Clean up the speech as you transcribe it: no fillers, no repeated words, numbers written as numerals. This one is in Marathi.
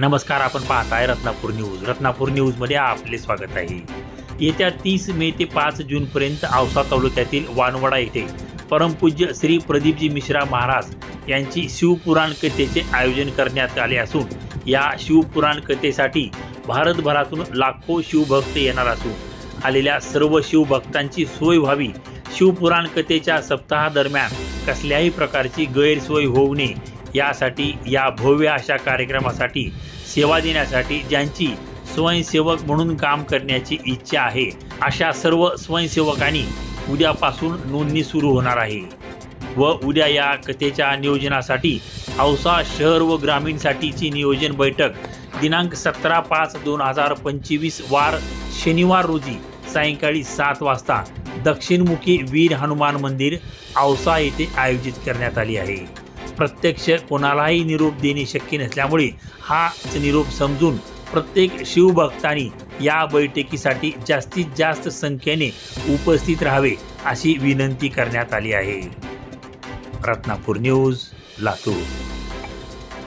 नमस्कार, आपण पाहताय रत्नापूर न्यूज. रत्नापूर न्यूजमध्ये आपले स्वागत आहे. येत्या 30 मे ते 5 जूनपर्यंत औसा तालुक्यातील वानवडा येथे परमपूज्य श्री प्रदीपजी मिश्रा महाराज यांची शिवपुराण कथेचे आयोजन करण्यात आले असून या शिवपुराण कथेसाठी भारतभरातून लाखो शिवभक्त येणार असून आलेल्या सर्व शिवभक्तांची सोय व्हावी, शिवपुराण कथेच्या सप्ताहादरम्यान कसल्याही प्रकारची गैरसोय होऊ नये यासाठी या भव्य अशा कार्यक्रमासाठी सेवा देण्यासाठी ज्यांची स्वयंसेवक म्हणून काम करण्याची इच्छा आहे अशा सर्व स्वयंसेवकांनी उद्यापासून नोंदणी सुरू होणार आहे व उद्या या कथेच्या नियोजनासाठी औसा शहर व ग्रामीणसाठीची नियोजन बैठक दिनांक 17/5/2025 वार शनिवार रोजी सायंकाळी 7 वाजता दक्षिणमुखी वीर हनुमान मंदिर औसा येथे आयोजित करण्यात आली आहे. प्रत्यक्ष कोणालाही निरोप देणे शक्य नसल्यामुळे हाच निरोप समजून प्रत्येक शिवभक्तांनी या बैठकीसाठी जास्तीत जास्त संख्येने उपस्थित राहावे अशी विनंती करण्यात आली आहे. रत्नापूर न्यूज, लातूर.